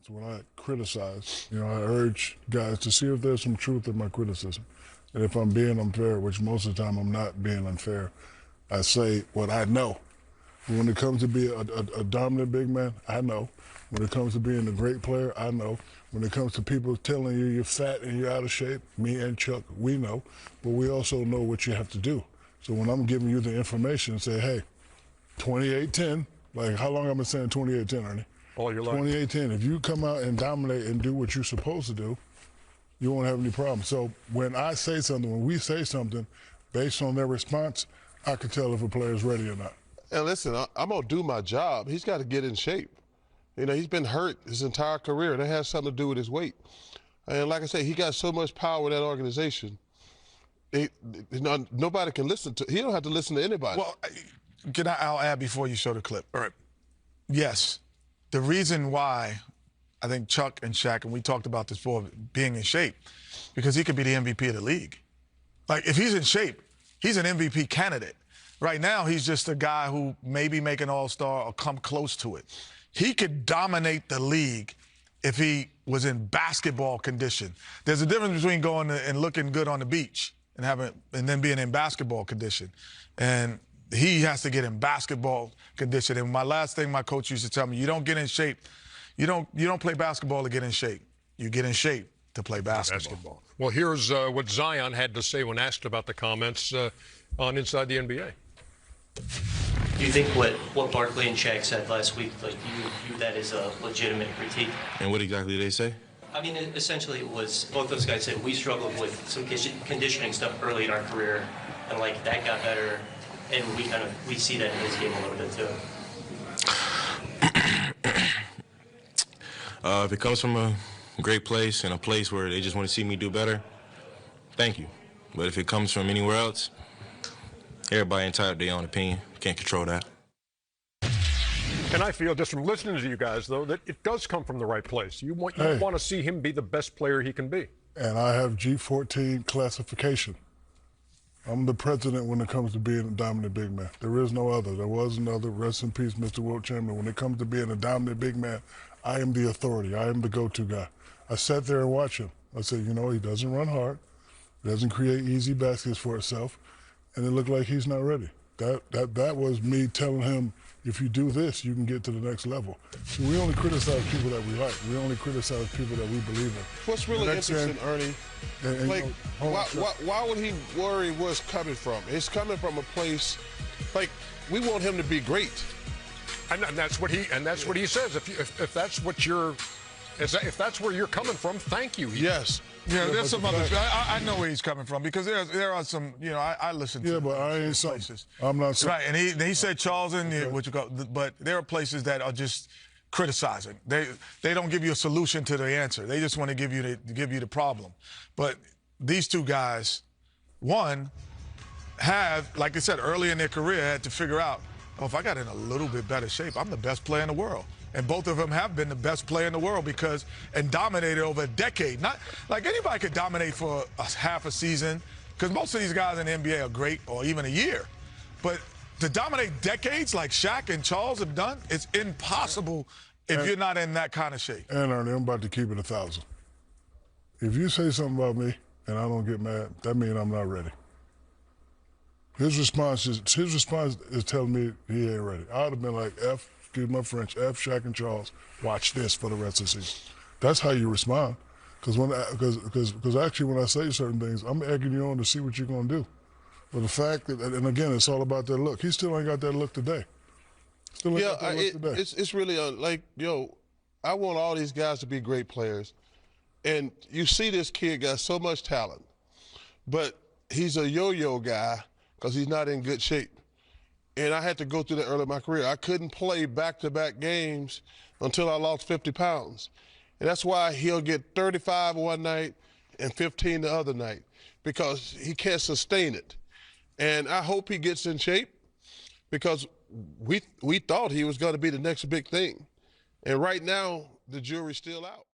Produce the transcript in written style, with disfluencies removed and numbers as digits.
response when I criticize. I urge guys to see if there's some truth in my criticism. And if I'm being unfair, which most of the time I'm not being unfair, I say what I know. When it comes to be a dominant big man, I know. When it comes to being a great player, I know. When it comes to people telling you you're fat and you're out of shape, me and Chuck, we know. But we also know what you have to do. So when I'm giving you the information, say, hey, 28-10, like how long I've been saying 28-10, Ernie? All your life. 28-10. If you come out and dominate and do what you're supposed to do, you won't have any problem. So when I say something, when we say something, based on their response, I can tell if a player's ready or not. And listen, I'm going to do my job. He's got to get in shape. He's been hurt his entire career. That has something to do with his weight. And like I said, he got so much power in that organization. Nobody can listen to. He don't have to listen to anybody. Well, I'll add before you show the clip. All right. Yes, the reason why I think Chuck and Shaq, and we talked about this before, being in shape, because he could be the MVP of the league. Like, if he's in shape, he's an MVP candidate. Right now, he's just a guy who maybe make an all-star or come close to it. He could dominate the league if he was in basketball condition. There's a difference between going and looking good on the beach and then being in basketball condition. And he has to get in basketball condition. And my last thing my coach used to tell me, you don't get in shape. You don't play basketball to get in shape. You get in shape to play basketball. Well, here's what Zion had to say when asked about the comments on Inside the NBA. Do you think what Barkley and Shaq said last week, like, you view that as a legitimate critique? And what exactly did they say? I mean, essentially it was, both those guys said we struggled with some conditioning stuff early in our career, and like that got better, and we see that in his game a little bit too. If it comes from a great place and a place where they just want to see me do better, thank you. But if it comes from anywhere else, everybody entitled to their own opinion. Can't control that. And I feel, just from listening to you guys, though, that it does come from the right place. You want to see him be the best player he can be. And I have G14 classification. I'm the president when it comes to being a dominant big man. There is no other. There was another. Rest in peace, Mr. Wilt Chamberlain. When it comes to being a dominant big man, I am the authority. I am the go-to guy. I sat there and watched him. I said, he doesn't run hard. He doesn't create easy baskets for himself. And it looked like he's not ready. That was me telling him, if you do this, you can get to the next level. So we only criticize people that we like. We only criticize people that we believe in. What's really interesting, Ernie, why would he worry where it's coming from? It's coming from a place, like, we want him to be great. And that's what he says. If that's what if that's where you're coming from, thank you. Yes. Yeah, there's some other. I know where he's coming from, because there are some. I listen to. Yeah, but I ain't places. I'm not. Right, and he said Charleston, but there are places that are just criticizing. They don't give you a solution to the answer. They just want to give you the problem. But these two guys, one, have, like I said, early in their career, had to figure out, if I got in a little bit better shape, I'm the best player in the world. And both of them have been the best player in the world and dominated over a decade. Not like anybody could dominate for half a season, because most of these guys in the NBA are great, or even a year. But to dominate decades like Shaq and Charles have done, it's impossible if you're not in that kind of shape. And Ernie, I'm about to keep it 1,000. If you say something about me and I don't get mad, that means I'm not ready. His response is telling me he ain't ready. I would have been like, excuse my French, F Shaq and Charles, watch this for the rest of the season. That's how you respond. Because actually when I say certain things, I'm egging you on to see what you're going to do. But the fact that, and again, it's all about that look. He still ain't got that look today. It's really I want all these guys to be great players. And you see this kid got so much talent, but he's a yo-yo guy because he's not in good shape. And I had to go through that early in my career. I couldn't play back-to-back games until I lost 50 pounds. And that's why he'll get 35 one night and 15 the other night, because he can't sustain it. And I hope he gets in shape, because we thought he was going to be the next big thing. And right now, the jury's still out.